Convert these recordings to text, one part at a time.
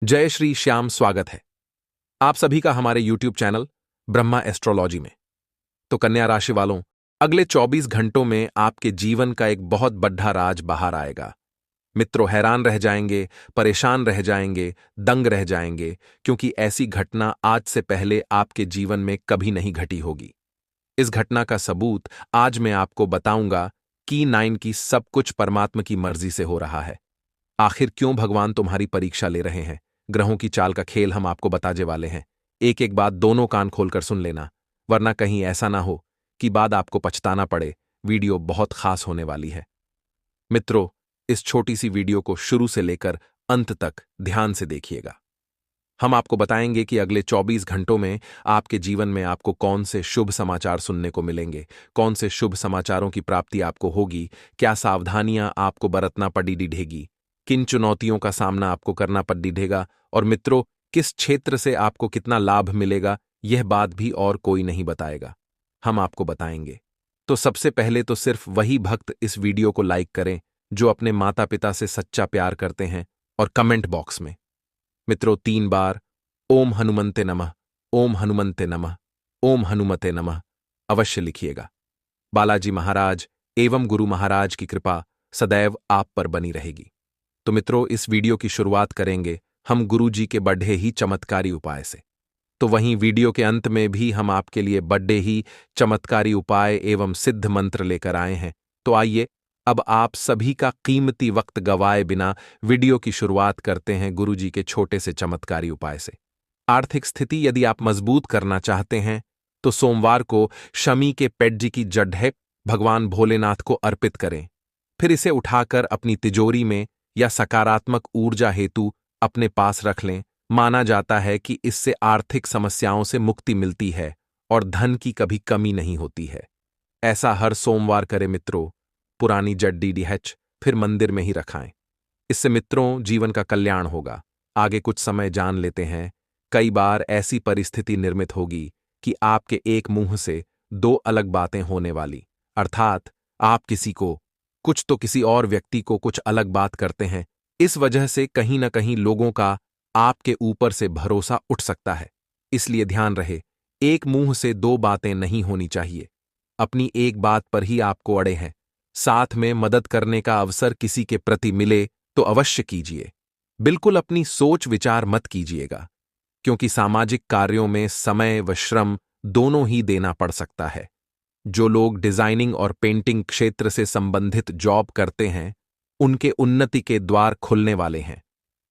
जय श्री श्याम, स्वागत है आप सभी का हमारे YouTube चैनल ब्रह्मा एस्ट्रोलॉजी में। तो कन्या राशि वालों, अगले 24 घंटों में आपके जीवन का एक बहुत बड़ा राज बाहर आएगा। मित्रों, हैरान रह जाएंगे, परेशान रह जाएंगे, दंग रह जाएंगे, क्योंकि ऐसी घटना आज से पहले आपके जीवन में कभी नहीं घटी होगी। इस घटना का सबूत आज मैं आपको बताऊंगा कि 9 की सब कुछ परमात्मा की मर्जी से हो रहा है। आखिर क्यों भगवान तुम्हारी परीक्षा ले रहे हैं? ग्रहों की चाल का खेल हम आपको बताने वाले हैं। एक एक बात दोनों कान खोलकर सुन लेना, वरना कहीं ऐसा ना हो कि बाद आपको पछताना पड़े। वीडियो बहुत खास होने वाली है। मित्रों, इस छोटी सी वीडियो को शुरू से लेकर अंत तक ध्यान से देखिएगा। हम आपको बताएंगे कि अगले 24 घंटों में आपके जीवन में आपको कौन से शुभ समाचार सुनने को मिलेंगे, कौन से शुभ समाचारों की प्राप्ति आपको होगी, क्या सावधानियां आपको बरतना पड़ेगी, किन चुनौतियों का सामना आपको करना पड़ेगा, और मित्रों, किस क्षेत्र से आपको कितना लाभ मिलेगा, यह बात भी और कोई नहीं बताएगा, हम आपको बताएंगे। तो सबसे पहले तो सिर्फ वही भक्त इस वीडियो को लाइक करें जो अपने माता पिता से सच्चा प्यार करते हैं, और कमेंट बॉक्स में मित्रों 3 बार ओम हनुमंते नमः, ओम हनुमंते नमः, ओम हनुमते नमः अवश्य लिखिएगा। बालाजी महाराज एवं गुरु महाराज की कृपा सदैव आप पर बनी रहेगी। तो मित्रों, इस वीडियो की शुरुआत करेंगे हम गुरु जी के बड़े ही चमत्कारी उपाय से। तो वहीं वीडियो के अंत में भी हम आपके लिए बड़े ही चमत्कारी उपाय एवं सिद्ध मंत्र लेकर आए हैं। तो आइए, अब आप सभी का कीमती वक्त गवाए बिना वीडियो की शुरुआत करते हैं गुरु जी के छोटे से चमत्कारी उपाय से। आर्थिक स्थिति यदि आप मजबूत करना चाहते हैं तो सोमवार को शमी के पेट जी की जड्ढे भगवान भोलेनाथ को अर्पित करें। फिर इसे उठाकर अपनी तिजोरी में या सकारात्मक ऊर्जा हेतु अपने पास रख लें। माना जाता है कि इससे आर्थिक समस्याओं से मुक्ति मिलती है और धन की कभी कमी नहीं होती है। ऐसा हर सोमवार करें मित्रों। पुरानी जड्डीडीएच फिर मंदिर में ही रखाएं। इससे मित्रों जीवन का कल्याण होगा। आगे कुछ समय जान लेते हैं। कई बार ऐसी परिस्थिति निर्मित होगी कि आपके एक मुंह से 2 अलग बातें होने वाली, अर्थात आप किसी को कुछ तो किसी और व्यक्ति को कुछ अलग बात करते हैं। इस वजह से कहीं न कहीं लोगों का आपके ऊपर से भरोसा उठ सकता है। इसलिए ध्यान रहे, एक मुंह से 2 बातें नहीं होनी चाहिए। अपनी एक बात पर ही आपको अड़े हैं। साथ में मदद करने का अवसर किसी के प्रति मिले तो अवश्य कीजिए। बिल्कुल अपनी सोच विचार मत कीजिएगा, क्योंकि सामाजिक कार्यों में समय व श्रम दोनों ही देना पड़ सकता है। जो लोग डिजाइनिंग और पेंटिंग क्षेत्र से संबंधित जॉब करते हैं, उनके उन्नति के द्वार खुलने वाले हैं।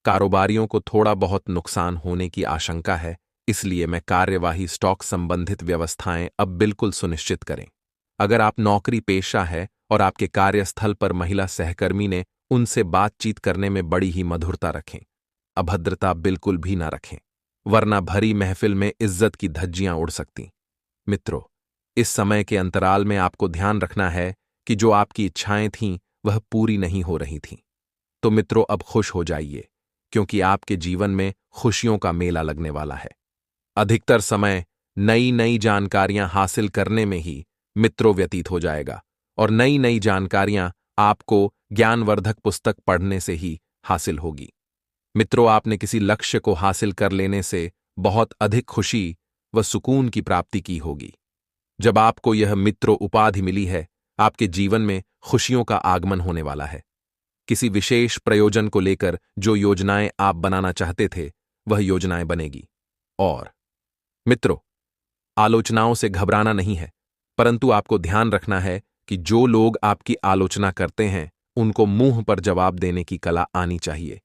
कारोबारियों को थोड़ा बहुत नुकसान होने की आशंका है, इसलिए मैं कार्यवाही स्टॉक संबंधित व्यवस्थाएं अब बिल्कुल सुनिश्चित करें। अगर आप नौकरी पेशा है और आपके कार्यस्थल पर महिला सहकर्मी ने उनसे बातचीत करने में बड़ी ही मधुरता रखें। अभद्रता बिल्कुल भी ना रखें, वरना भरी महफिल में इज्जत की धज्जियां उड़ सकती। मित्रों, इस समय के अंतराल में आपको ध्यान रखना है कि जो आपकी इच्छाएं थीं वह पूरी नहीं हो रही थीं। तो मित्रों, अब खुश हो जाइए, क्योंकि आपके जीवन में खुशियों का मेला लगने वाला है। अधिकतर समय नई नई जानकारियां हासिल करने में ही मित्रों व्यतीत हो जाएगा, और नई नई जानकारियां आपको ज्ञानवर्धक पुस्तक पढ़ने से ही हासिल होगी। मित्रों, आपने किसी लक्ष्य को हासिल कर लेने से बहुत अधिक खुशी व सुकून की प्राप्ति की होगी। जब आपको यह मित्रों उपाधि मिली है, आपके जीवन में खुशियों का आगमन होने वाला है। किसी विशेष प्रयोजन को लेकर जो योजनाएं आप बनाना चाहते थे, वह योजनाएं बनेगी। और मित्रों, आलोचनाओं से घबराना नहीं है, परंतु आपको ध्यान रखना है कि जो लोग आपकी आलोचना करते हैं, उनको मुंह पर जवाब देने की कला आनी चाहिए।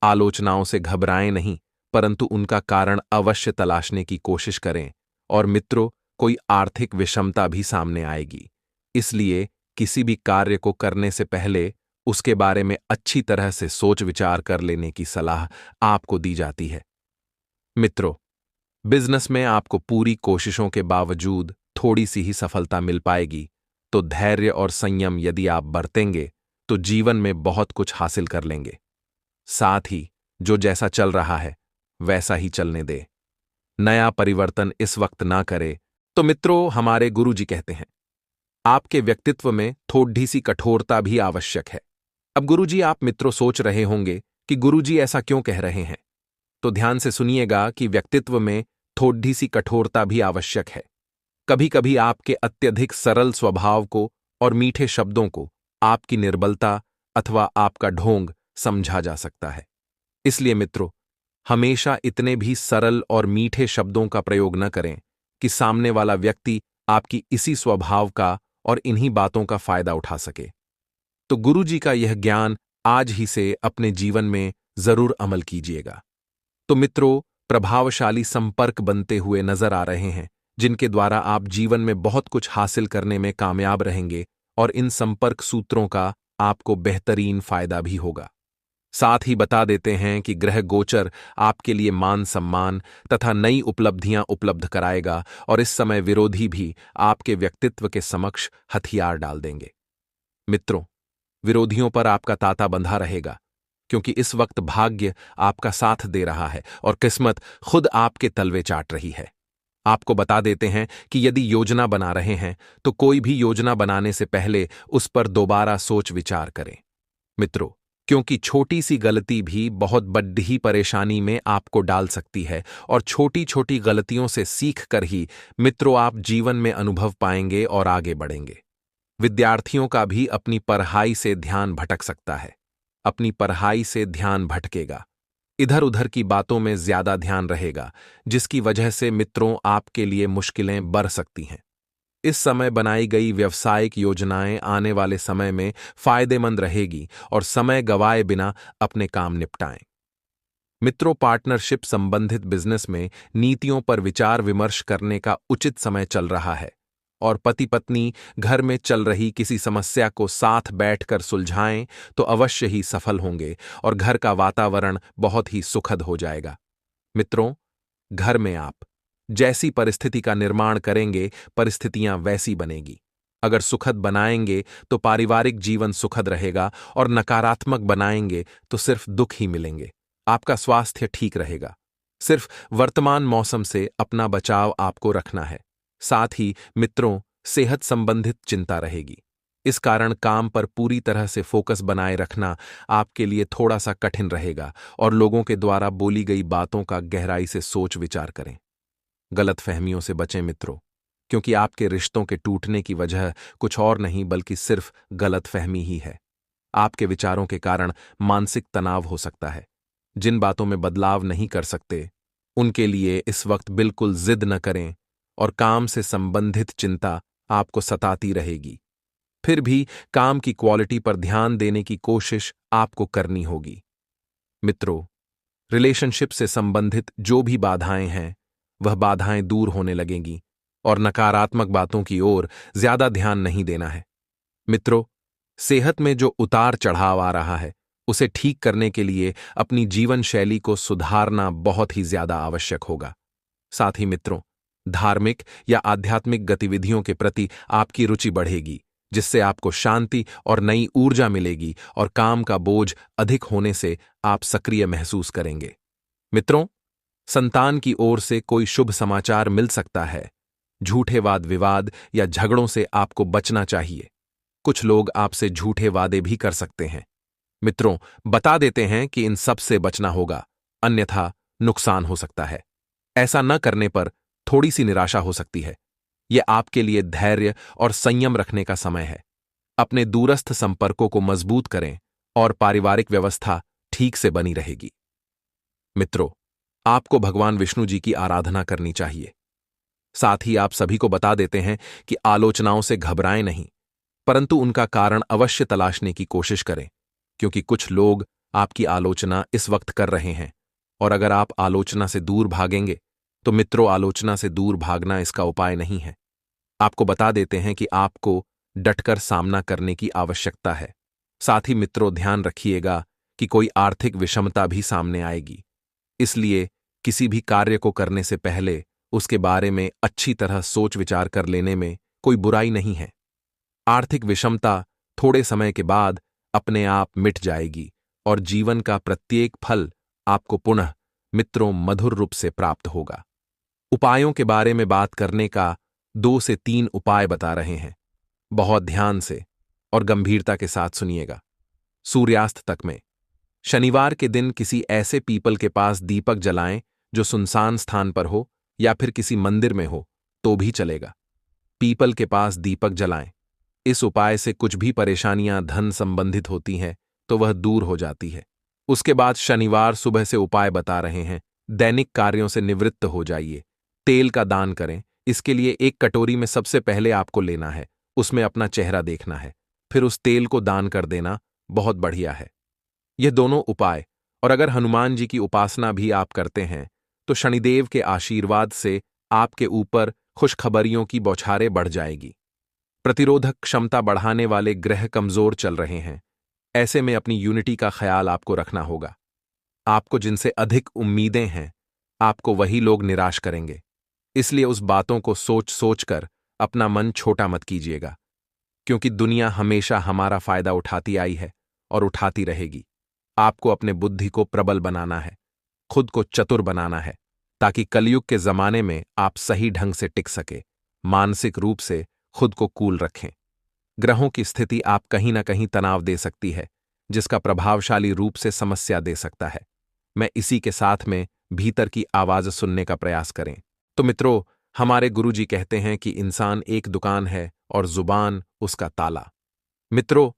आलोचनाओं से घबराएं नहीं, परंतु उनका कारण अवश्य तलाशने की कोशिश करें। और मित्रों, कोई आर्थिक विषमता भी सामने आएगी, इसलिए किसी भी कार्य को करने से पहले उसके बारे में अच्छी तरह से सोच विचार कर लेने की सलाह आपको दी जाती है। मित्रों, बिजनेस में आपको पूरी कोशिशों के बावजूद थोड़ी सी ही सफलता मिल पाएगी, तो धैर्य और संयम यदि आप बरतेंगे तो जीवन में बहुत कुछ हासिल कर लेंगे। साथ ही जो जैसा चल रहा है वैसा ही चलने दे, नया परिवर्तन इस वक्त ना करे। तो मित्रों, हमारे गुरु जी कहते हैं, आपके व्यक्तित्व में थोड़ी सी कठोरता भी आवश्यक है। अब गुरु जी, आप मित्रों सोच रहे होंगे कि गुरु जी ऐसा क्यों कह रहे हैं। तो ध्यान से सुनिएगा कि व्यक्तित्व में थोड़ी सी कठोरता भी आवश्यक है। कभी कभी आपके अत्यधिक सरल स्वभाव को और मीठे शब्दों को आपकी निर्बलता अथवा आपका ढोंग समझा जा सकता है। इसलिए मित्रों, हमेशा इतने भी सरल और मीठे शब्दों का प्रयोग न करें कि सामने वाला व्यक्ति आपकी इसी स्वभाव का और इन्हीं बातों का फायदा उठा सके। तो गुरु जी का यह ज्ञान आज ही से अपने जीवन में जरूर अमल कीजिएगा। तो मित्रों, प्रभावशाली संपर्क बनते हुए नजर आ रहे हैं, जिनके द्वारा आप जीवन में बहुत कुछ हासिल करने में कामयाब रहेंगे और इन संपर्क सूत्रों का आपको बेहतरीन फायदा भी होगा। साथ ही बता देते हैं कि ग्रह गोचर आपके लिए मान सम्मान तथा नई उपलब्धियां उपलब्ध कराएगा और इस समय विरोधी भी आपके व्यक्तित्व के समक्ष हथियार डाल देंगे। मित्रों, विरोधियों पर आपका ताता बंधा रहेगा, क्योंकि इस वक्त भाग्य आपका साथ दे रहा है और किस्मत खुद आपके तलवे चाट रही है। आपको बता देते हैं कि यदि योजना बना रहे हैं तो कोई भी योजना बनाने से पहले उस पर दोबारा सोच विचार करें। मित्रों, क्योंकि छोटी सी गलती भी बहुत बड़ी परेशानी में आपको डाल सकती है और छोटी छोटी गलतियों से सीख कर ही मित्रों आप जीवन में अनुभव पाएंगे और आगे बढ़ेंगे। विद्यार्थियों का भी अपनी पढ़ाई से ध्यान भटक सकता है। अपनी पढ़ाई से ध्यान भटकेगा, इधर उधर की बातों में ज्यादा ध्यान रहेगा, जिसकी वजह से मित्रों आपके लिए मुश्किलें बढ़ सकती हैं। इस समय बनाई गई व्यावसायिक योजनाएं आने वाले समय में फायदेमंद रहेगी और समय गवाए बिना अपने काम निपटाएं। मित्रों, पार्टनरशिप संबंधित बिजनेस में नीतियों पर विचार विमर्श करने का उचित समय चल रहा है और पति पत्नी घर में चल रही किसी समस्या को साथ बैठकर सुलझाएं तो अवश्य ही सफल होंगे और घर का वातावरण बहुत ही सुखद हो जाएगा। मित्रों, घर में आप जैसी परिस्थिति का निर्माण करेंगे, परिस्थितियां वैसी बनेगी। अगर सुखद बनाएंगे तो पारिवारिक जीवन सुखद रहेगा और नकारात्मक बनाएंगे तो सिर्फ दुख ही मिलेंगे। आपका स्वास्थ्य ठीक रहेगा। सिर्फ वर्तमान मौसम से अपना बचाव आपको रखना है। साथ ही मित्रों, सेहत संबंधित चिंता रहेगी। इस कारण काम पर पूरी तरह से फोकस बनाए रखना आपके लिए थोड़ा सा कठिन रहेगा और लोगों के द्वारा बोली गई बातों का गहराई से सोच विचार करें। गलतफहमियों से बचें मित्रों, क्योंकि आपके रिश्तों के टूटने की वजह कुछ और नहीं बल्कि सिर्फ गलतफहमी ही है। आपके विचारों के कारण मानसिक तनाव हो सकता है। जिन बातों में बदलाव नहीं कर सकते, उनके लिए इस वक्त बिल्कुल जिद न करें और काम से संबंधित चिंता आपको सताती रहेगी। फिर भी काम की क्वालिटी पर ध्यान देने की कोशिश आपको करनी होगी। मित्रों, रिलेशनशिप से संबंधित जो भी बाधाएं हैं, वह बाधाएं दूर होने लगेंगी और नकारात्मक बातों की ओर ज्यादा ध्यान नहीं देना है। मित्रों, सेहत में जो उतार चढ़ाव आ रहा है, उसे ठीक करने के लिए अपनी जीवन शैली को सुधारना बहुत ही ज्यादा आवश्यक होगा। साथ ही मित्रों, धार्मिक या आध्यात्मिक गतिविधियों के प्रति आपकी रुचि बढ़ेगी, जिससे आपको शांति और नई ऊर्जा मिलेगी और काम का बोझ अधिक होने से आप सक्रिय महसूस करेंगे। मित्रों, संतान की ओर से कोई शुभ समाचार मिल सकता है। झूठे वाद विवाद या झगड़ों से आपको बचना चाहिए। कुछ लोग आपसे झूठे वादे भी कर सकते हैं। मित्रों, बता देते हैं कि इन सब से बचना होगा, अन्यथा नुकसान हो सकता है। ऐसा न करने पर थोड़ी सी निराशा हो सकती है। यह आपके लिए धैर्य और संयम रखने का समय है। अपने दूरस्थ संपर्कों को मजबूत करें और पारिवारिक व्यवस्था ठीक से बनी रहेगी। मित्रों, आपको भगवान विष्णु जी की आराधना करनी चाहिए। साथ ही आप सभी को बता देते हैं कि आलोचनाओं से घबराएं नहीं, परंतु उनका कारण अवश्य तलाशने की कोशिश करें, क्योंकि कुछ लोग आपकी आलोचना इस वक्त कर रहे हैं और अगर आप आलोचना से दूर भागेंगे तो मित्रों, आलोचना से दूर भागना इसका उपाय नहीं है। आपको बता देते हैं कि आपको डटकर सामना करने की आवश्यकता है। साथ ही मित्रों, ध्यान रखिएगा कि कोई आर्थिक विषमता भी सामने आएगी, इसलिए किसी भी कार्य को करने से पहले उसके बारे में अच्छी तरह सोच विचार कर लेने में कोई बुराई नहीं है। आर्थिक विषमता थोड़े समय के बाद अपने आप मिट जाएगी और जीवन का प्रत्येक फल आपको पुनः मित्रों मधुर रूप से प्राप्त होगा। उपायों के बारे में बात करने का 2 से 3 उपाय बता रहे हैं। बहुत ध्यान से और गंभीरता के साथ सुनिएगा। सूर्यास्त तक में शनिवार के दिन किसी ऐसे पीपल के पास दीपक जलाएं जो सुनसान स्थान पर हो या फिर किसी मंदिर में हो तो भी चलेगा। पीपल के पास दीपक जलाएं। इस उपाय से कुछ भी परेशानियां धन संबंधित होती हैं तो वह दूर हो जाती है। उसके बाद शनिवार सुबह से उपाय बता रहे हैं। दैनिक कार्यों से निवृत्त हो जाइए। तेल का दान करें। इसके लिए एक कटोरी में सबसे पहले आपको लेना है, उसमें अपना चेहरा देखना है, फिर उस तेल को दान कर देना बहुत बढ़िया है। यह दोनों उपाय, और अगर हनुमान जी की उपासना भी आप करते हैं तो शनिदेव के आशीर्वाद से आपके ऊपर खुशखबरियों की बौछारें बढ़ जाएगी। प्रतिरोधक क्षमता बढ़ाने वाले ग्रह कमजोर चल रहे हैं। ऐसे में अपनी यूनिटी का ख्याल आपको रखना होगा। आपको जिनसे अधिक उम्मीदें हैं, आपको वही लोग निराश करेंगे। इसलिए उस बातों को सोच सोच कर अपना मन छोटा मत कीजिएगा, क्योंकि दुनिया हमेशा हमारा फायदा उठाती आई है और उठाती रहेगी। आपको अपने बुद्धि को प्रबल बनाना है, खुद को चतुर बनाना है, ताकि कलयुग के जमाने में आप सही ढंग से टिक सके। मानसिक रूप से खुद को कूल रखें। ग्रहों की स्थिति आप कहीं न कहीं तनाव दे सकती है, जिसका प्रभावशाली रूप से समस्या दे सकता है। मैं इसी के साथ में भीतर की आवाज सुनने का प्रयास करें। तो मित्रों, हमारे गुरुजी कहते हैं कि इंसान एक दुकान है और जुबान उसका ताला। मित्रों,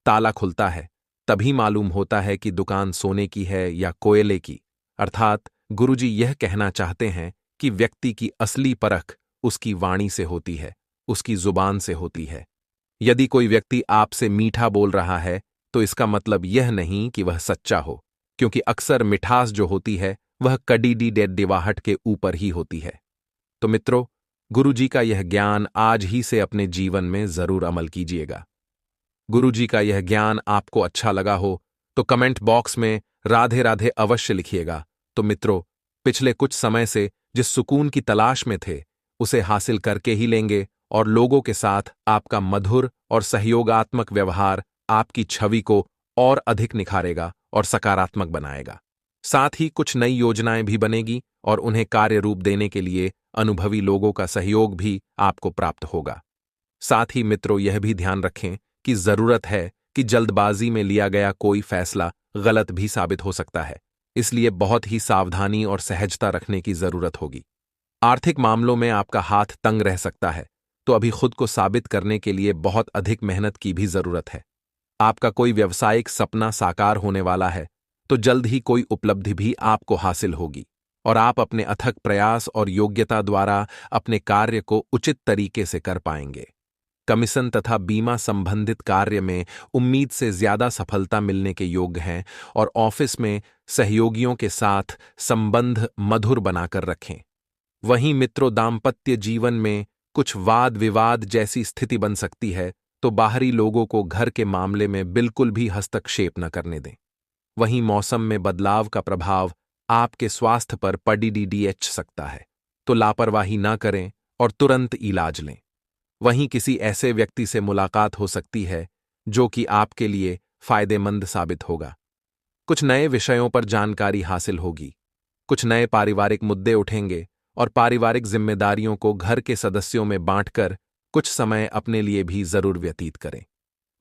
ताला खुलता है तभी मालूम होता है कि दुकान सोने की है या कोयले की। अर्थात गुरुजी यह कहना चाहते हैं कि व्यक्ति की असली परख उसकी वाणी से होती है, उसकी जुबान से होती है। यदि कोई व्यक्ति आपसे मीठा बोल रहा है तो इसका मतलब यह नहीं कि वह सच्चा हो, क्योंकि अक्सर मिठास जो होती है वह कड़ीडी डेडडिवाहट के ऊपर ही होती है। तो मित्रों, गुरुजी का यह ज्ञान आज ही से अपने जीवन में जरूर अमल कीजिएगा। गुरुजी का यह ज्ञान आपको अच्छा लगा हो तो कमेंट बॉक्स में राधे राधे अवश्य लिखिएगा। तो मित्रों, पिछले कुछ समय से जिस सुकून की तलाश में थे उसे हासिल करके ही लेंगे, और लोगों के साथ आपका मधुर और सहयोगात्मक व्यवहार आपकी छवि को और अधिक निखारेगा और सकारात्मक बनाएगा। साथ ही कुछ नई योजनाएं भी बनेगी और उन्हें कार्य रूप देने के लिए अनुभवी लोगों का सहयोग भी आपको प्राप्त होगा। साथ ही मित्रों, यह भी ध्यान रखें कि जरूरत है कि जल्दबाजी में लिया गया कोई फैसला गलत भी साबित हो सकता है, इसलिए बहुत ही सावधानी और सहजता रखने की जरूरत होगी। आर्थिक मामलों में आपका हाथ तंग रह सकता है, तो अभी खुद को साबित करने के लिए बहुत अधिक मेहनत की भी जरूरत है। आपका कोई व्यावसायिक सपना साकार होने वाला है तो जल्द ही कोई उपलब्धि भी आपको हासिल होगी, और आप अपने अथक प्रयास और योग्यता द्वारा अपने कार्य को उचित तरीके से कर पाएंगे। कमीशन तथा बीमा संबंधित कार्य में उम्मीद से ज्यादा सफलता मिलने के योग्य हैं, और ऑफिस में सहयोगियों के साथ संबंध मधुर बनाकर रखें। वहीं मित्रों, दाम्पत्य जीवन में कुछ वाद विवाद जैसी स्थिति बन सकती है, तो बाहरी लोगों को घर के मामले में बिल्कुल भी हस्तक्षेप न करने दें। वहीं मौसम में बदलाव का प्रभाव आपके स्वास्थ्य पर पड़ीडीएच सकता है, तो लापरवाही न करें और तुरंत इलाज लें। वहीं किसी ऐसे व्यक्ति से मुलाकात हो सकती है जो कि आपके लिए फायदेमंद साबित होगा। कुछ नए विषयों पर जानकारी हासिल होगी। कुछ नए पारिवारिक मुद्दे उठेंगे और पारिवारिक जिम्मेदारियों को घर के सदस्यों में बांटकर कुछ समय अपने लिए भी जरूर व्यतीत करें।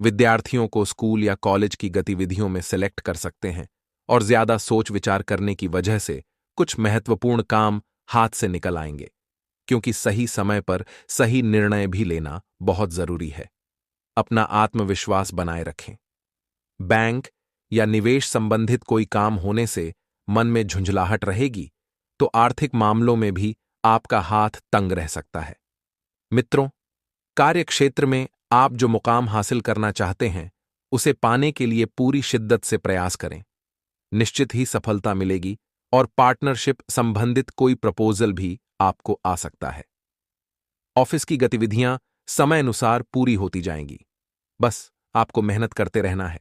विद्यार्थियों को स्कूल या कॉलेज की गतिविधियों में सिलेक्ट कर सकते हैं, और ज्यादा सोच विचार करने की वजह से कुछ महत्वपूर्ण काम हाथ से निकल आएंगे, क्योंकि सही समय पर सही निर्णय भी लेना बहुत जरूरी है। अपना आत्मविश्वास बनाए रखें। बैंक या निवेश संबंधित कोई काम होने से मन में झुंझलाहट रहेगी, तो आर्थिक मामलों में भी आपका हाथ तंग रह सकता है। मित्रों, कार्यक्षेत्र में आप जो मुकाम हासिल करना चाहते हैं उसे पाने के लिए पूरी शिद्दत से प्रयास करें। निश्चित ही सफलता मिलेगी, और पार्टनरशिप संबंधित कोई प्रपोजल भी आपको आ सकता है। ऑफिस की गतिविधियां समय अनुसार पूरी होती जाएंगी। बस आपको मेहनत करते रहना है।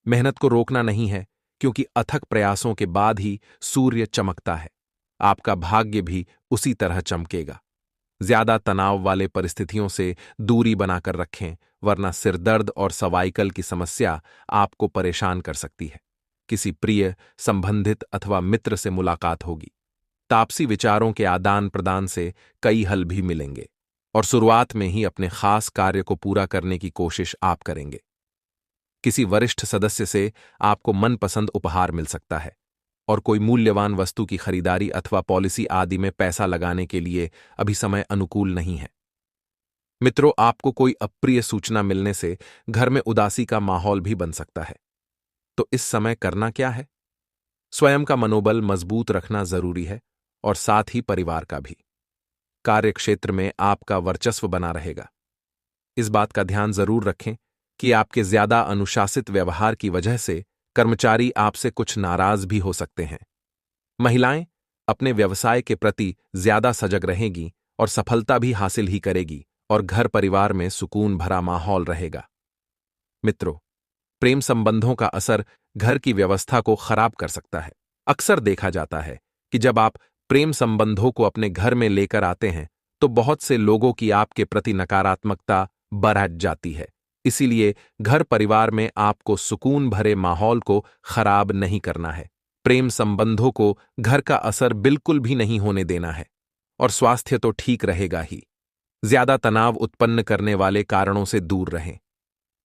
मेहनत को रोकना नहीं है, क्योंकि अथक प्रयासों के बाद ही सूर्य चमकता है। आपका भाग्य भी उसी तरह चमकेगा। ज्यादा तनाव वाले परिस्थितियों से दूरी बनाकर रखें, वरना सिरदर्द और सर्वाइकल की समस्या आपको परेशान कर सकती है। किसी प्रिय, संबंधित अथवा मित्र से मुलाकात होगी। तापसी विचारों के आदान प्रदान से कई हल भी मिलेंगे, और शुरुआत में ही अपने खास कार्य को पूरा करने की कोशिश आप करेंगे। किसी वरिष्ठ सदस्य से आपको मनपसंद उपहार मिल सकता है, और कोई मूल्यवान वस्तु की खरीदारी अथवा पॉलिसी आदि में पैसा लगाने के लिए अभी समय अनुकूल नहीं है। मित्रों, आपको कोई अप्रिय सूचना मिलने से घर में उदासी का माहौल भी बन सकता है। तो इस समय करना क्या है? स्वयं का मनोबल मजबूत रखना जरूरी है, और साथ ही परिवार का भी। कार्यक्षेत्र में आपका वर्चस्व बना रहेगा। इस बात का ध्यान जरूर रखें कि आपके ज्यादा अनुशासित व्यवहार की वजह से कर्मचारी आपसे कुछ नाराज भी हो सकते हैं। महिलाएं अपने व्यवसाय के प्रति ज्यादा सजग रहेंगी और सफलता भी हासिल ही करेगी, और घर परिवार में सुकून भरा माहौल रहेगा। मित्रों, प्रेम संबंधों का असर घर की व्यवस्था को खराब कर सकता है। अक्सर देखा जाता है कि जब आप प्रेम संबंधों को अपने घर में लेकर आते हैं तो बहुत से लोगों की आपके प्रति नकारात्मकता बढ़ जाती है। इसीलिए घर परिवार में आपको सुकून भरे माहौल को खराब नहीं करना है। प्रेम संबंधों को घर का असर बिल्कुल भी नहीं होने देना है, और स्वास्थ्य तो ठीक रहेगा ही। ज्यादा तनाव उत्पन्न करने वाले कारणों से दूर रहें।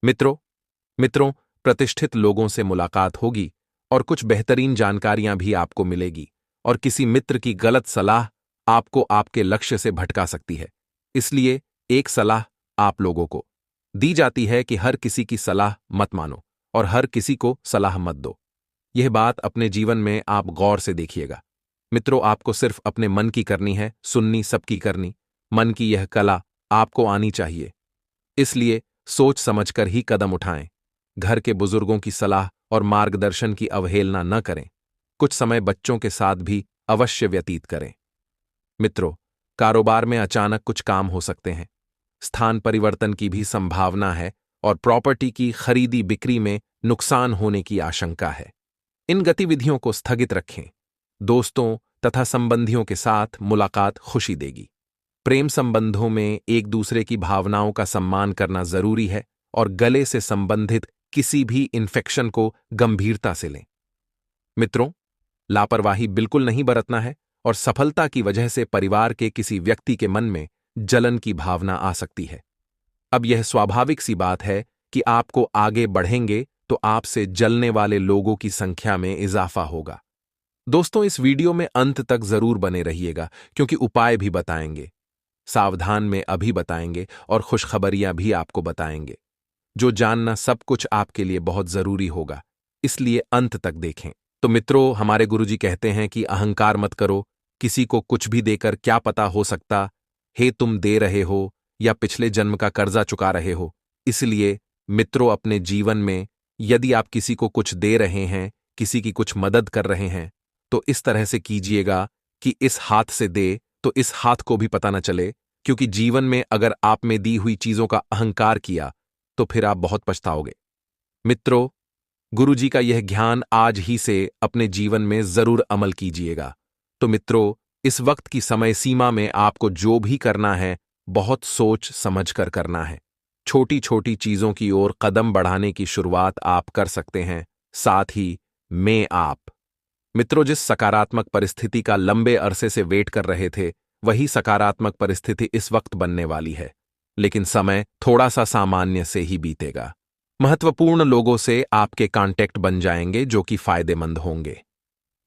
मित्रों, प्रतिष्ठित लोगों से मुलाकात होगी और कुछ बेहतरीन जानकारियां भी आपको मिलेगी, और किसी मित्र की गलत सलाह आपको आपके लक्ष्य से भटका सकती है। इसलिए एक सलाह आप लोगों को दी जाती है कि हर किसी की सलाह मत मानो और हर किसी को सलाह मत दो। यह बात अपने जीवन में आप गौर से देखिएगा। मित्रों, आपको सिर्फ अपने मन की करनी है, सुननी सबकी करनी। मन की यह कला आपको आनी चाहिए। इसलिए सोच समझकर ही कदम उठाएं। घर के बुजुर्गों की सलाह और मार्गदर्शन की अवहेलना न करें। कुछ समय बच्चों के साथ भी अवश्य व्यतीत करें। मित्रों, कारोबार में अचानक कुछ काम हो सकते हैं। स्थान परिवर्तन की भी संभावना है, और प्रॉपर्टी की खरीदी बिक्री में नुकसान होने की आशंका है। इन गतिविधियों को स्थगित रखें। दोस्तों तथा संबंधियों के साथ मुलाकात खुशी देगी। प्रेम संबंधों में एक दूसरे की भावनाओं का सम्मान करना जरूरी है, और गले से संबंधित किसी भी इन्फेक्शन को गंभीरता से लें। मित्रों, लापरवाही बिल्कुल नहीं बरतना है, और सफलता की वजह से परिवार के किसी व्यक्ति के मन में जलन की भावना आ सकती है। अब यह स्वाभाविक सी बात है कि आपको आगे बढ़ेंगे तो आपसे जलने वाले लोगों की संख्या में इजाफा होगा। दोस्तों, इस वीडियो में अंत तक जरूर बने रहिएगा, क्योंकि उपाय भी बताएंगे, सावधान में अभी बताएंगे, और खुशखबरियां भी आपको बताएंगे। जो जानना सब कुछ आपके लिए बहुत जरूरी होगा, इसलिए अंत तक देखें। तो मित्रों, हमारे गुरुजी कहते हैं कि अहंकार मत करो। किसी को कुछ भी देकर क्या पता हो सकता है तुम दे रहे हो या पिछले जन्म का कर्जा चुका रहे हो। इसलिए मित्रों, अपने जीवन में यदि आप किसी को कुछ दे रहे हैं, किसी की कुछ मदद कर रहे हैं, तो इस तरह से कीजिएगा कि इस हाथ से दे तो इस हाथ को भी पता न चले, क्योंकि जीवन में अगर आप में दी हुई चीजों का अहंकार किया तो फिर आप बहुत पछताओगे। मित्रों, गुरुजी का यह ज्ञान आज ही से अपने जीवन में जरूर अमल कीजिएगा। तो मित्रों, इस वक्त की समय सीमा में आपको जो भी करना है बहुत सोच समझकर करना है। छोटी छोटी चीजों की ओर कदम बढ़ाने की शुरुआत आप कर सकते हैं, साथ ही में आप। मित्रों, जिस सकारात्मक परिस्थिति का लंबे अरसे से वेट कर रहे थे, वही सकारात्मक परिस्थिति इस वक्त बनने वाली है, लेकिन समय थोड़ा सा सामान्य से ही बीतेगा। महत्वपूर्ण लोगों से आपके कांटेक्ट बन जाएंगे जो कि फायदेमंद होंगे।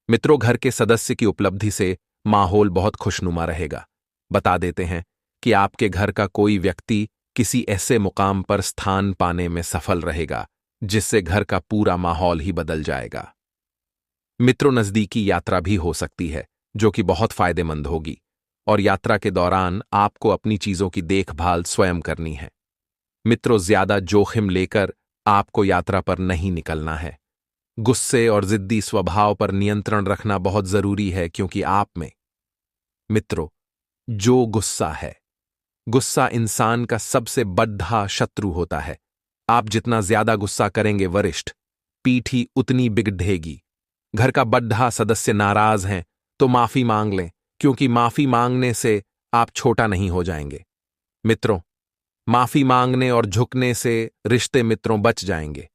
मित्रों, घर के सदस्य की उपलब्धि से माहौल बहुत खुशनुमा रहेगा। बता देते हैं कि आपके घर का कोई व्यक्ति किसी ऐसे मुकाम पर स्थान पाने में सफल रहेगा जिससे घर का पूरा माहौल ही बदल जाएगा। मित्रों, नजदीकी यात्रा भी हो सकती है जो कि बहुत फायदेमंद होगी, और यात्रा के दौरान आपको अपनी चीजों की देखभाल स्वयं करनी है। मित्रों, ज्यादा जोखिम लेकर आपको यात्रा पर नहीं निकलना है। गुस्से और जिद्दी स्वभाव पर नियंत्रण रखना बहुत जरूरी है, क्योंकि आप में मित्रों जो गुस्सा इंसान का सबसे बड़ा शत्रु होता है। आप जितना ज्यादा गुस्सा करेंगे वरिष्ठ, पीठ ही उतनी बिगड़ेगी। घर का बड़ा सदस्य नाराज हैं तो माफी मांग लें, क्योंकि माफी मांगने से आप छोटा नहीं हो जाएंगे। मित्रों, माफी मांगने और झुकने से रिश्ते मित्रों बच जाएंगे।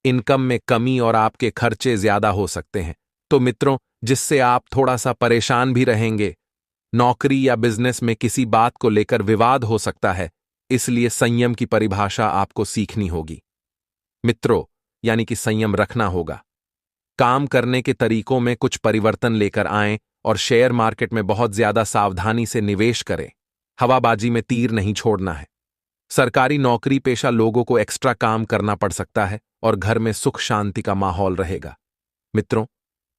इनकम में कमी और आपके खर्चे ज्यादा हो सकते हैं, तो मित्रों जिससे आप थोड़ा सा परेशान भी रहेंगे। नौकरी या बिजनेस में किसी बात को लेकर विवाद हो सकता है, इसलिए संयम की परिभाषा आपको सीखनी होगी। मित्रों, यानी कि संयम रखना होगा। काम करने के तरीकों में कुछ परिवर्तन लेकर आएं और शेयर मार्केट में बहुत ज्यादा सावधानी से निवेश करें। हवाबाजी में तीर नहीं छोड़ना है। सरकारी नौकरी पेशा लोगों को एक्स्ट्रा काम करना पड़ सकता है और घर में सुख शांति का माहौल रहेगा। मित्रों,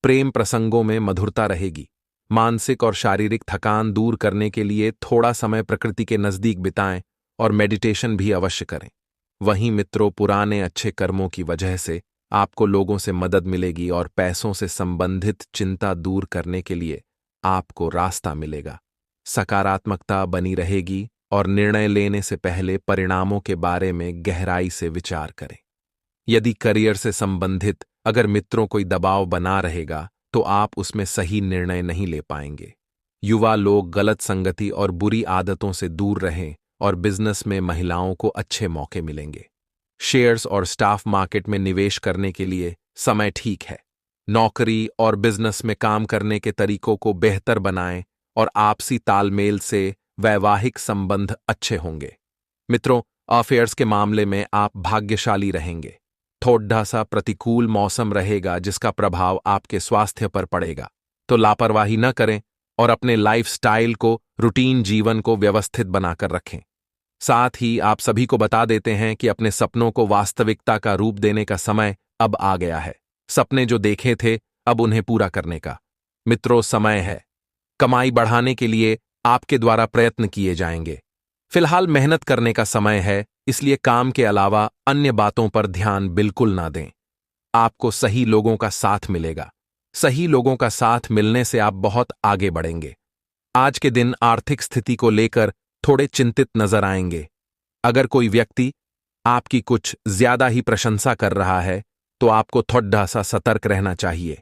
प्रेम प्रसंगों में मधुरता रहेगी। मानसिक और शारीरिक थकान दूर करने के लिए थोड़ा समय प्रकृति के नजदीक बिताएं और मेडिटेशन भी अवश्य करें। वहीं मित्रों, पुराने अच्छे कर्मों की वजह से आपको लोगों से मदद मिलेगी और पैसों से संबंधित चिंता दूर करने के लिए आपको रास्ता मिलेगा। सकारात्मकता बनी रहेगी और निर्णय लेने से पहले परिणामों के बारे में गहराई से विचार करें। यदि करियर से संबंधित अगर मित्रों कोई दबाव बना रहेगा तो आप उसमें सही निर्णय नहीं ले पाएंगे। युवा लोग गलत संगति और बुरी आदतों से दूर रहें और बिजनेस में महिलाओं को अच्छे मौके मिलेंगे। शेयर्स और स्टॉक मार्केट में निवेश करने के लिए समय ठीक है। नौकरी और बिजनेस में काम करने के तरीकों को बेहतर बनाएं और आपसी तालमेल से वैवाहिक संबंध अच्छे होंगे। मित्रों, अफेयर्स के मामले में आप भाग्यशाली रहेंगे। थोड़ा सा प्रतिकूल मौसम रहेगा जिसका प्रभाव आपके स्वास्थ्य पर पड़ेगा, तो लापरवाही न करें और अपने लाइफस्टाइल को, रूटीन जीवन को व्यवस्थित बनाकर रखें। साथ ही आप सभी को बता देते हैं कि अपने सपनों को वास्तविकता का रूप देने का समय अब आ गया है। सपने जो देखे थे अब उन्हें पूरा करने का। मित्रों, समय है। कमाई बढ़ाने के लिए आपके द्वारा प्रयत्न किए जाएंगे। फिलहाल मेहनत करने का समय है, इसलिए काम के अलावा अन्य बातों पर ध्यान बिल्कुल ना दें। आपको सही लोगों का साथ मिलेगा। सही लोगों का साथ मिलने से आप बहुत आगे बढ़ेंगे। आज के दिन आर्थिक स्थिति को लेकर थोड़े चिंतित नजर आएंगे। अगर कोई व्यक्ति आपकी कुछ ज्यादा ही प्रशंसा कर रहा है तो आपको थोड़ा सा सतर्क रहना चाहिए।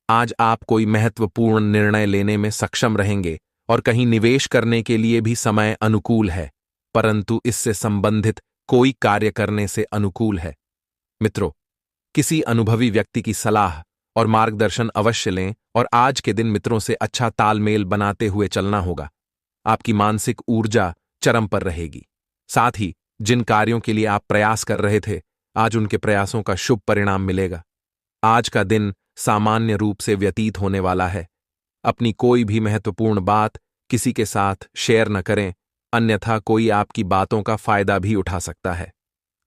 आज आप कोई महत्वपूर्ण निर्णय लेने में सक्षम रहेंगे और कहीं निवेश करने के लिए भी समय अनुकूल है, परंतु इससे संबंधित कोई कार्य करने से अनुकूल है। मित्रों, किसी अनुभवी व्यक्ति की सलाह और मार्गदर्शन अवश्य लें और आज के दिन मित्रों से अच्छा तालमेल बनाते हुए चलना होगा। आपकी मानसिक ऊर्जा चरम पर रहेगी। साथ ही जिन कार्यों के लिए आप प्रयास कर रहे थे, आज उनके प्रयासों का शुभ परिणाम मिलेगा। आज का दिन सामान्य रूप से व्यतीत होने वाला है। अपनी कोई भी महत्वपूर्ण बात किसी के साथ शेयर न करें, अन्यथा कोई आपकी बातों का फायदा भी उठा सकता है।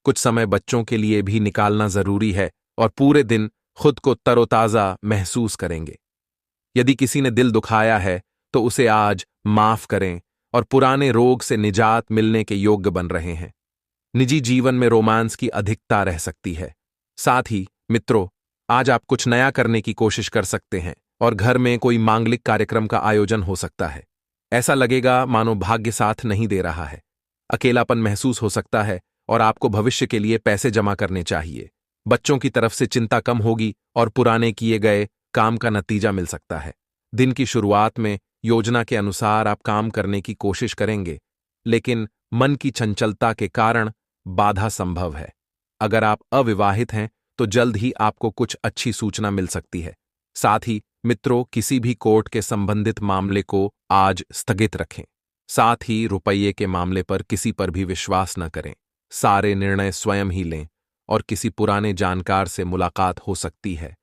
कुछ समय बच्चों के लिए भी निकालना जरूरी है और पूरे दिन खुद को तरोताजा महसूस करेंगे। यदि किसी ने दिल दुखाया है तो उसे आज माफ करें और पुराने रोग से निजात मिलने के योग्य बन रहे हैं। निजी जीवन में रोमांस की अधिकता रह सकती है। साथ ही मित्रों, आज आप कुछ नया करने की कोशिश कर सकते हैं और घर में कोई मांगलिक कार्यक्रम का आयोजन हो सकता है। ऐसा लगेगा मानो भाग्य साथ नहीं दे रहा है। अकेलापन महसूस हो सकता है और आपको भविष्य के लिए पैसे जमा करने चाहिए। बच्चों की तरफ से चिंता कम होगी और पुराने किए गए काम का नतीजा मिल सकता है। दिन की शुरुआत में योजना के अनुसार आप काम करने की कोशिश करेंगे, लेकिन मन की चंचलता के कारण बाधा संभव है। अगर आप अविवाहित हैं तो जल्द ही आपको कुछ अच्छी सूचना मिल सकती है। साथ ही मित्रों, किसी भी कोर्ट के संबंधित मामले को आज स्थगित रखें। साथ ही रुपये के मामले पर किसी पर भी विश्वास न करें। सारे निर्णय स्वयं ही लें और किसी पुराने जानकार से मुलाकात हो सकती है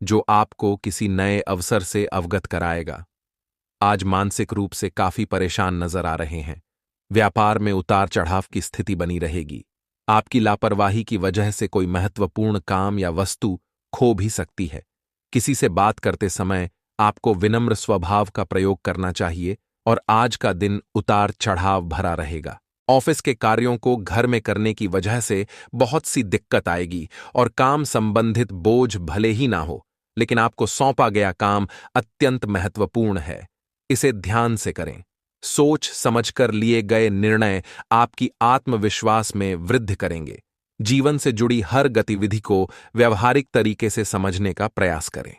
जो आपको किसी नए अवसर से अवगत कराएगा। आज मानसिक रूप से काफी परेशान नजर आ रहे हैं। व्यापार में उतार चढ़ाव की स्थिति बनी रहेगी। आपकी लापरवाही की वजह से कोई महत्वपूर्ण काम या वस्तु खो भी सकती है। किसी से बात करते समय आपको विनम्र स्वभाव का प्रयोग करना चाहिए और आज का दिन उतार चढ़ाव भरा रहेगा। ऑफिस के कार्यों को घर में करने की वजह से बहुत सी दिक्कत आएगी और काम संबंधित बोझ भले ही ना हो, लेकिन आपको सौंपा गया काम अत्यंत महत्वपूर्ण है। इसे ध्यान से करें। सोच समझकर लिए गए निर्णय आपकी आत्मविश्वास में वृद्धि करेंगे। जीवन से जुड़ी हर गतिविधि को व्यवहारिक तरीके से समझने का प्रयास करें।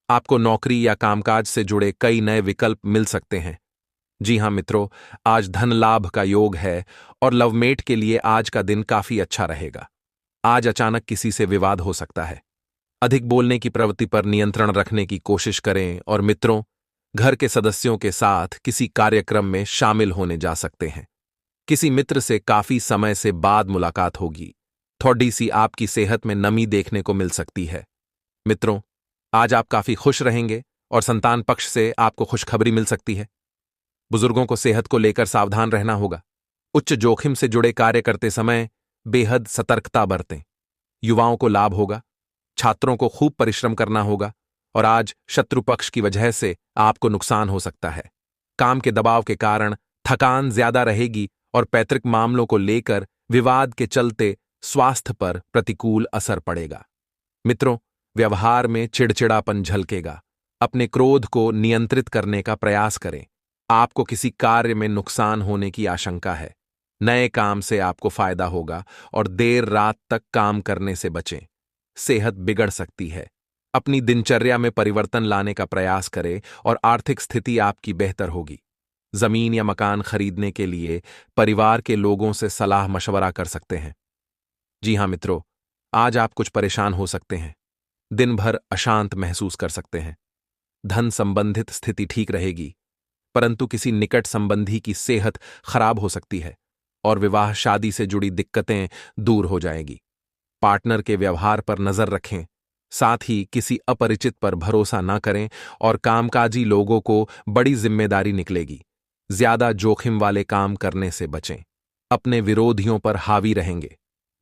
आपको नौकरी या कामकाज से जुड़े कई नए विकल्प मिल सकते हैं। जी हां मित्रों, आज धन लाभ का योग है और लवमेट के लिए आज का दिन काफी अच्छा रहेगा। आज अचानक किसी से विवाद हो सकता है। अधिक बोलने की प्रवृत्ति पर नियंत्रण रखने की कोशिश करें और मित्रों, घर के सदस्यों के साथ किसी कार्यक्रम में शामिल होने जा सकते हैं। किसी मित्र से काफी समय से बाद मुलाकात होगी। थोड़ी सी आपकी सेहत में नमी देखने को मिल सकती है। मित्रों, आज आप काफी खुश रहेंगे और संतान पक्ष से आपको खुशखबरी मिल सकती है। बुजुर्गों को सेहत को लेकर सावधान रहना होगा। उच्च जोखिम से जुड़े कार्य करते समय बेहद सतर्कता बरतें। युवाओं को लाभ होगा, छात्रों को खूब परिश्रम करना होगा और आज शत्रु पक्ष की वजह से आपको नुकसान हो सकता है। काम के दबाव के कारण थकान ज्यादा रहेगी और पैतृक मामलों को लेकर विवाद के चलते स्वास्थ्य पर प्रतिकूल असर पड़ेगा। मित्रों, व्यवहार में चिड़चिड़ापन झलकेगा। अपने क्रोध को नियंत्रित करने का प्रयास करें। आपको किसी कार्य में नुकसान होने की आशंका है। नए काम से आपको फायदा होगा और देर रात तक काम करने से बचें। सेहत बिगड़ सकती है। अपनी दिनचर्या में परिवर्तन लाने का प्रयास करें और आर्थिक स्थिति आपकी बेहतर होगी। जमीन या मकान खरीदने के लिए परिवार के लोगों से सलाह मशवरा कर सकते हैं। जी हां मित्रों, आज आप कुछ परेशान हो सकते हैं। दिन भर अशांत महसूस कर सकते हैं। धन संबंधित स्थिति ठीक रहेगी, परंतु किसी निकट संबंधी की सेहत खराब हो सकती है और विवाह शादी से जुड़ी दिक्कतें दूर हो जाएगी। पार्टनर के व्यवहार पर नजर रखें। साथ ही किसी अपरिचित पर भरोसा न करें और कामकाजी लोगों को बड़ी जिम्मेदारी निकलेगी। ज्यादा जोखिम वाले काम करने से बचें। अपने विरोधियों पर हावी रहेंगे।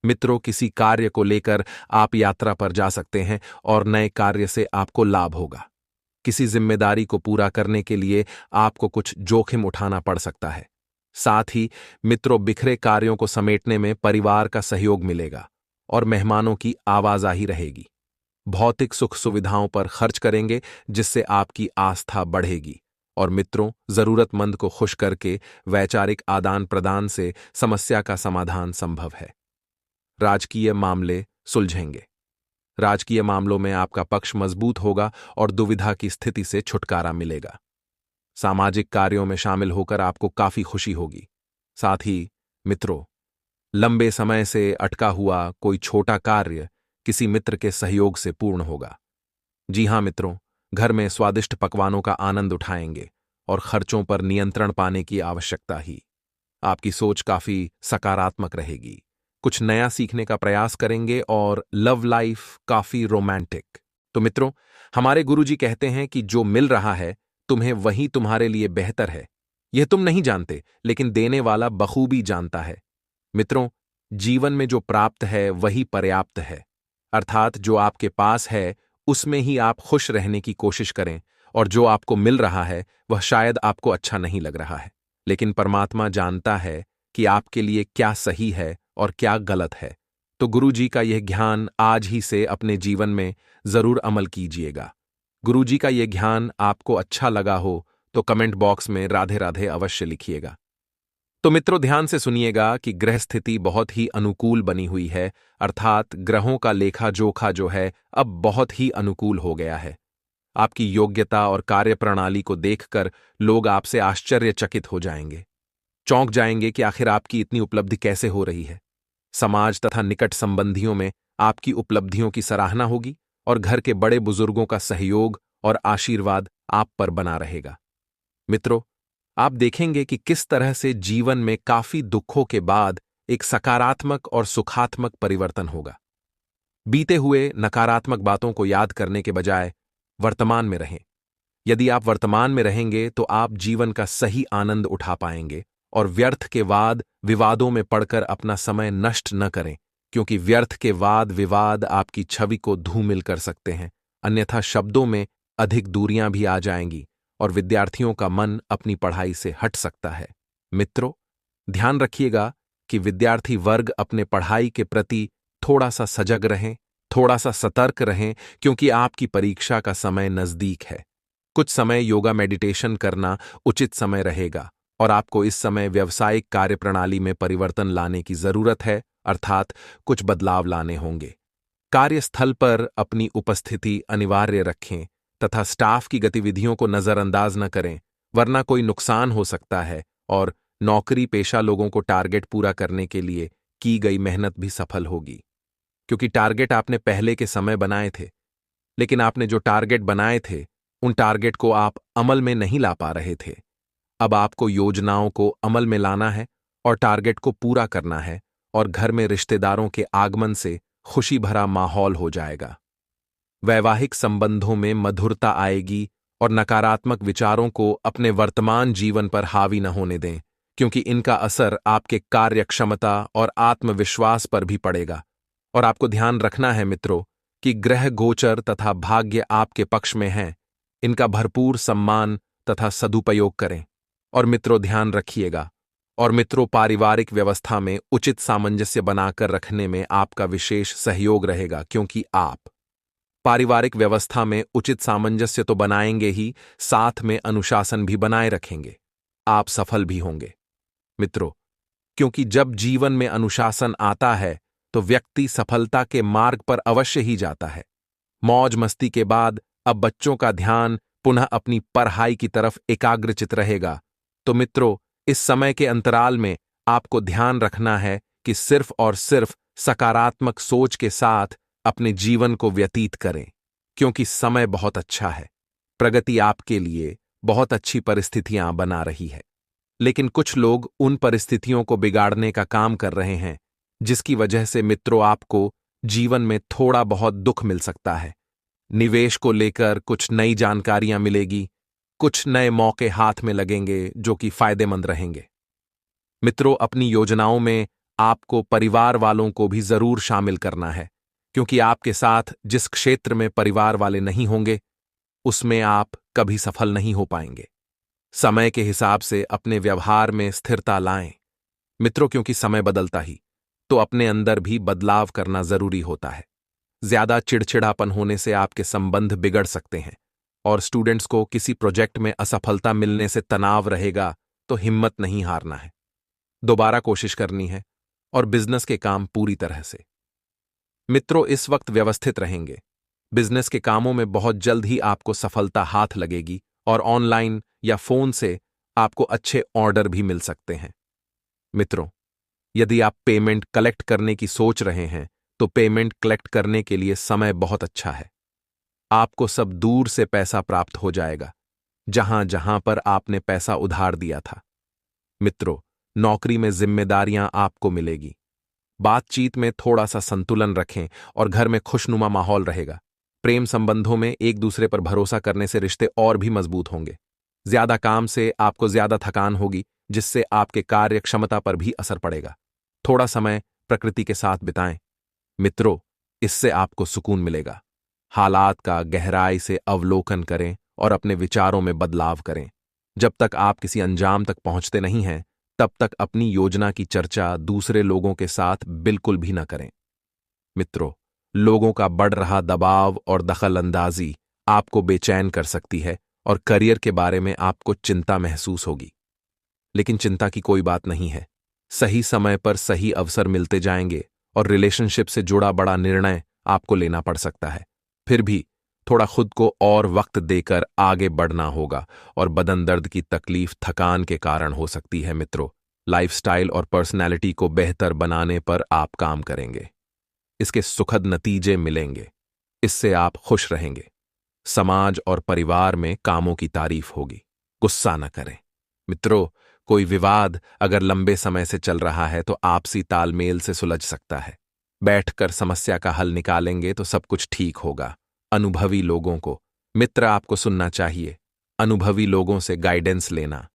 मित्रों, किसी कार्य को लेकर आप यात्रा पर जा सकते हैं और नए कार्य से आपको लाभ होगा। किसी जिम्मेदारी को पूरा करने के लिए आपको कुछ जोखिम उठाना पड़ सकता है। साथ ही मित्रों, बिखरे कार्यों को समेटने में परिवार का सहयोग मिलेगा और मेहमानों की आवाजाही रहेगी। भौतिक सुख सुविधाओं पर खर्च करेंगे जिससे आपकी आस्था बढ़ेगी और मित्रों, जरूरतमंद को खुश करके वैचारिक आदान प्रदान से समस्या का समाधान संभव है। राजकीय मामले सुलझेंगे। राजकीय मामलों में आपका पक्ष मजबूत होगा और दुविधा की स्थिति से छुटकारा मिलेगा। सामाजिक कार्यों में शामिल होकर आपको काफी खुशी होगी। साथ ही मित्रों, लंबे समय से अटका हुआ कोई छोटा कार्य किसी मित्र के सहयोग से पूर्ण होगा। जी हां मित्रों, घर में स्वादिष्ट पकवानों का आनंद उठाएंगे और खर्चों पर नियंत्रण पाने की आवश्यकता ही। आपकी सोच काफी सकारात्मक रहेगी। कुछ नया सीखने का प्रयास करेंगे और लव लाइफ काफी रोमांटिक। तो मित्रों, हमारे गुरुजी कहते हैं कि जो मिल रहा है तुम्हें वही तुम्हारे लिए बेहतर है। यह तुम नहीं जानते, लेकिन देने वाला बखूबी जानता है। मित्रों, जीवन में जो प्राप्त है वही पर्याप्त है। अर्थात जो आपके पास है उसमें ही आप खुश रहने की कोशिश करें और जो आपको मिल रहा है वह शायद आपको अच्छा नहीं लग रहा है, लेकिन परमात्मा जानता है कि आपके लिए क्या सही है और क्या गलत है। तो गुरुजी का यह ज्ञान आज ही से अपने जीवन में जरूर अमल कीजिएगा। गुरुजी का यह ज्ञान आपको अच्छा लगा हो तो कमेंट बॉक्स में राधे राधे अवश्य लिखिएगा। तो मित्रों, ध्यान से सुनिएगा कि ग्रह स्थिति बहुत ही अनुकूल बनी हुई है, अर्थात ग्रहों का लेखा जोखा जो है अब बहुत ही अनुकूल हो गया है। आपकी योग्यता और कार्यप्रणाली को देखकर लोग आपसे आश्चर्यचकित हो जाएंगे। चौंक जाएंगे कि आखिर आपकी इतनी उपलब्धि कैसे हो रही है। समाज तथा निकट संबंधियों में आपकी उपलब्धियों की सराहना होगी और घर के बड़े बुजुर्गों का सहयोग और आशीर्वाद आप पर बना रहेगा। मित्रों, आप देखेंगे कि किस तरह से जीवन में काफी दुखों के बाद एक सकारात्मक और सुखात्मक परिवर्तन होगा। बीते हुए नकारात्मक बातों को याद करने के बजाय वर्तमान में रहें। यदि आप वर्तमान में रहेंगे तो आप जीवन का सही आनंद उठा पाएंगे और व्यर्थ के वाद विवादों में पड़कर अपना समय नष्ट न करें, क्योंकि व्यर्थ के वाद विवाद आपकी छवि को धूमिल कर सकते हैं। अन्यथा शब्दों में अधिक दूरियां भी आ जाएंगी और विद्यार्थियों का मन अपनी पढ़ाई से हट सकता है। मित्रों, ध्यान रखिएगा कि विद्यार्थी वर्ग अपने पढ़ाई के प्रति थोड़ा सा सजग रहें, थोड़ा सा सतर्क रहें, क्योंकि आपकी परीक्षा का समय नजदीक है। कुछ समय योगा मेडिटेशन करना उचित समय रहेगा और आपको इस समय व्यावसायिक कार्यप्रणाली में परिवर्तन लाने की जरूरत है, अर्थात कुछ बदलाव लाने होंगे। कार्यस्थल पर अपनी उपस्थिति अनिवार्य रखें तथा स्टाफ की गतिविधियों को नजरअंदाज न करें, वरना कोई नुकसान हो सकता है और नौकरी पेशा लोगों को टारगेट पूरा करने के लिए की गई मेहनत भी सफल होगी। क्योंकि टारगेट आपने पहले के समय बनाए थे, लेकिन आपने जो टारगेट बनाए थे उन टारगेट को आप अमल में नहीं ला पा रहे थे। अब आपको योजनाओं को अमल में लाना है और टारगेट को पूरा करना है और घर में रिश्तेदारों के आगमन से खुशी भरा माहौल हो जाएगा। वैवाहिक संबंधों में मधुरता आएगी और नकारात्मक विचारों को अपने वर्तमान जीवन पर हावी न होने दें, क्योंकि इनका असर आपके कार्यक्षमता और आत्मविश्वास पर भी पड़ेगा। और आपको ध्यान रखना है मित्रों कि ग्रह गोचर तथा भाग्य आपके पक्ष में हैं। इनका भरपूर सम्मान तथा सदुपयोग करें। और मित्रों ध्यान रखिएगा। और मित्रों पारिवारिक व्यवस्था में उचित सामंजस्य बनाकर रखने में आपका विशेष सहयोग रहेगा, क्योंकि आप पारिवारिक व्यवस्था में उचित सामंजस्य तो बनाएंगे ही, साथ में अनुशासन भी बनाए रखेंगे। आप सफल भी होंगे मित्रों, क्योंकि जब जीवन में अनुशासन आता है तो व्यक्ति सफलता के मार्ग पर अवश्य ही जाता है। मौज मस्ती के बाद अब बच्चों का ध्यान पुनः अपनी पढ़ाई की तरफ एकाग्रचित रहेगा। तो मित्रों, इस समय के अंतराल में आपको ध्यान रखना है कि सिर्फ और सिर्फ सकारात्मक सोच के साथ अपने जीवन को व्यतीत करें, क्योंकि समय बहुत अच्छा है। प्रगति आपके लिए बहुत अच्छी परिस्थितियां बना रही है। लेकिन कुछ लोग उन परिस्थितियों को बिगाड़ने का काम कर रहे हैं, जिसकी वजह से मित्रों आपको जीवन में थोड़ा बहुत दुख मिल सकता है। निवेश को लेकर कुछ नई जानकारियां मिलेगी, कुछ नए मौके हाथ में लगेंगे जो कि फायदेमंद रहेंगे। मित्रों, अपनी योजनाओं में आपको परिवार वालों को भी जरूर शामिल करना है, क्योंकि आपके साथ जिस क्षेत्र में परिवार वाले नहीं होंगे उसमें आप कभी सफल नहीं हो पाएंगे। समय के हिसाब से अपने व्यवहार में स्थिरता लाएं मित्रों, क्योंकि समय बदलता ही तो अपने अंदर भी बदलाव करना जरूरी होता है। ज्यादा चिड़चिड़ापन होने से आपके संबंध बिगड़ सकते हैं। और स्टूडेंट्स को किसी प्रोजेक्ट में असफलता मिलने से तनाव रहेगा, तो हिम्मत नहीं हारना है, दोबारा कोशिश करनी है और बिजनेस के काम पूरी तरह से। मित्रों, इस वक्त व्यवस्थित रहेंगे। बिजनेस के कामों में बहुत जल्द ही आपको सफलता हाथ लगेगी और ऑनलाइन या फोन से आपको अच्छे ऑर्डर भी मिल सकते हैं। मित्रों, यदि आप पेमेंट कलेक्ट करने की सोच रहे हैं तो पेमेंट कलेक्ट करने के लिए समय बहुत अच्छा है। आपको सब दूर से पैसा प्राप्त हो जाएगा, जहां जहां पर आपने पैसा उधार दिया था। मित्रों, नौकरी में जिम्मेदारियां आपको मिलेगी। बातचीत में थोड़ा सा संतुलन रखें और घर में खुशनुमा माहौल रहेगा। प्रेम संबंधों में एक दूसरे पर भरोसा करने से रिश्ते और भी मजबूत होंगे। ज्यादा काम से आपको ज्यादा थकान होगी, जिससे आपके कार्य क्षमता पर भी असर पड़ेगा। थोड़ा समय प्रकृति के साथ बिताएं मित्रों, इससे आपको सुकून मिलेगा। हालात का गहराई से अवलोकन करें और अपने विचारों में बदलाव करें। जब तक आप किसी अंजाम तक पहुंचते नहीं हैं, तब तक अपनी योजना की चर्चा दूसरे लोगों के साथ बिल्कुल भी न करें। मित्रों, लोगों का बढ़ रहा दबाव और दखलंदाजी आपको बेचैन कर सकती है और करियर के बारे में आपको चिंता महसूस होगी। लेकिन चिंता की कोई बात नहीं है। सही समय पर सही अवसर मिलते जाएंगे और रिलेशनशिप से जुड़ा बड़ा निर्णय आपको लेना पड़ सकता है। फिर भी थोड़ा खुद को और वक्त देकर आगे बढ़ना होगा और बदन दर्द की तकलीफ थकान के कारण हो सकती है। मित्रों, लाइफस्टाइल और पर्सनैलिटी को बेहतर बनाने पर आप काम करेंगे। इसके सुखद नतीजे मिलेंगे। इससे आप खुश रहेंगे। समाज और परिवार में कामों की तारीफ होगी। गुस्सा न करें मित्रों, कोई विवाद अगर लंबे समय से चल रहा है तो आपसी तालमेल से सुलझ सकता है। बैठकर समस्या का हल निकालेंगे तो सब कुछ ठीक होगा। अनुभवी लोगों को मित्र आपको सुनना चाहिए। अनुभवी लोगों से गाइडेंस लेना